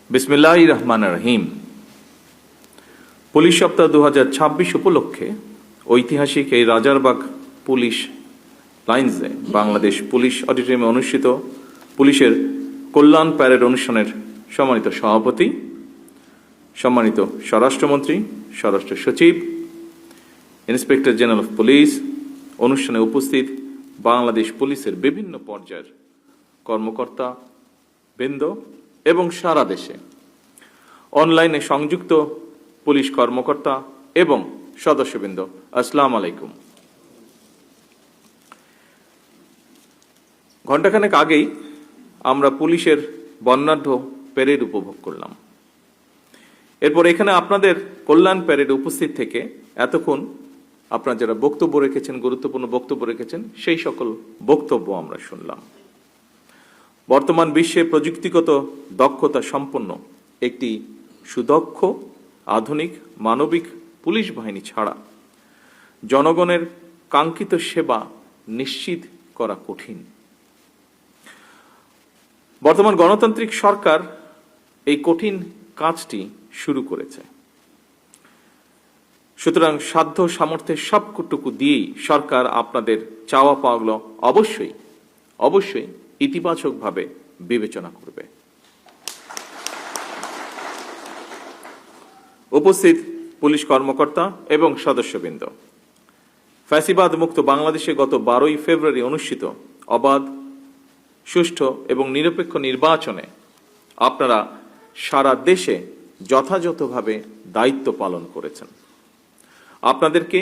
বিসমিল্লাহির রহমানির রহিম। পুলিশ সপ্তাহ 2026 উপলক্ষে ঐতিহাসিক এই রাজারবাগ পুলিশ লাইন্সে বাংলাদেশ পুলিশ অডিটোরিয়ামে অনুষ্ঠিত পুলিশের কল্যাণ প্যারেড অনুষ্ঠানের সম্মানিত সভাপতি, সম্মানিত স্বরাষ্ট্রমন্ত্রী, স্বরাষ্ট্র সচিব, ইন্সপেক্টর জেনারেল অফ পুলিশ, অনুষ্ঠানে উপস্থিত বাংলাদেশ পুলিশের বিভিন্ন পর্যায়ের কর্মকর্তা বৃন্দ এবং সারা দেশে অনলাইনে সংযুক্ত পুলিশ কর্মকর্তা এবং সদস্যবৃন্দ, আসসালামু আলাইকুম। ঘণ্টাখানেক আগেই আমরা পুলিশের বর্ণাঢ্য প্যারেড উপভোগ করলাম। এরপর এখানে আপনাদের কল্যাণ প্যারেডে উপস্থিত থেকে এতক্ষণ আপনারা যারা বক্তব্য রেখেছেন, গুরুত্বপূর্ণ বক্তব্য রেখেছেন, সেই সকল বক্তব্য আমরা শুনলাম। বর্তমান বিশ্বে প্রযুক্তিগত দক্ষতা সম্পন্ন একটি সুদক্ষ আধুনিক মানবিক পুলিশ বাহিনী ছাড়া জনগণের কাঙ্ক্ষিত সেবা নিশ্চিত করা কঠিন। বর্তমান গণতান্ত্রিক সরকার এই কঠিন কাজটি শুরু করেছে। সুতরাং সাধ্য সামর্থ্যের সবটুকু দিয়েই সরকার আপনাদের চাওয়া পাওয়াগুলো অবশ্যই ইতিবাচকভাবে বিবেচনা করবে। উপস্থিত পুলিশ কর্মকর্তা এবং সদস্যবৃন্দ, ফ্যাসিবাদ মুক্ত বাংলাদেশে গত 12ই ফেব্রুয়ারি অনুষ্ঠিত অবাধ, সুষ্ঠু এবং নিরপেক্ষ নির্বাচনে আপনারা সারা দেশে যথাযথভাবে দায়িত্ব পালন করেছেন। আপনাদেরকে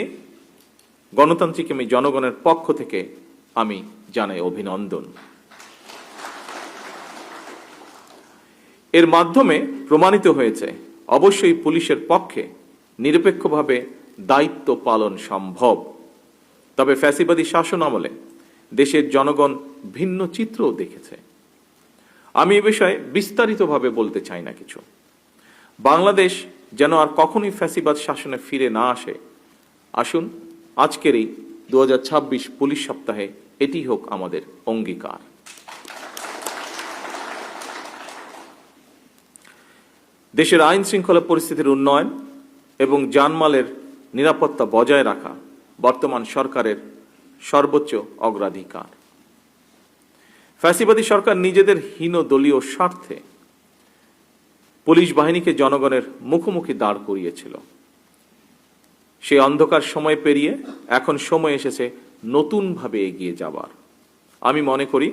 গণতান্ত্রিক এবং জনগণের পক্ষ থেকে আমি জানাই অভিনন্দন। এর মাধ্যমে প্রমাণিত হয়েছে অবশ্যই পুলিশের পক্ষে নিরপেক্ষভাবে দায়িত্ব পালন সম্ভব। তবে ফ্যাসিবাদী শাসন আমলে দেশের জনগণ ভিন্ন চিত্রও দেখেছে। আমি এ বিষয়ে বিস্তারিতভাবে বলতে চাই না কিছু। বাংলাদেশ যেন আর কখনোই ফ্যাসিবাদ শাসনে ফিরে না আসে, আসুন আজকের এই 2026 পুলিশ সপ্তাহে এটি হোক আমাদের অঙ্গীকার। দেশের আইন শৃঙ্খলা পরিস্থিতির উন্নয়ন এবং জানমালের নিরাপত্তা বজায় রাখা বর্তমান সরকারের সর্বোচ্চ অগ্রাধিকার। ফ্যাসিবাদী সরকার নিজেদের হীন দলীয় স্বার্থে পুলিশ বাহিনীকে জনগণের মুখোমুখি দাঁড় করিয়েছিল। সেই অন্ধকার সময় পেরিয়ে এখন সময় এসেছে নতুনভাবে এগিয়ে যাবার। আমি মনে করি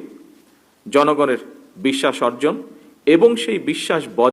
জনগণের বিশ্বাস অর্জন এবং সেই বিশ্বাস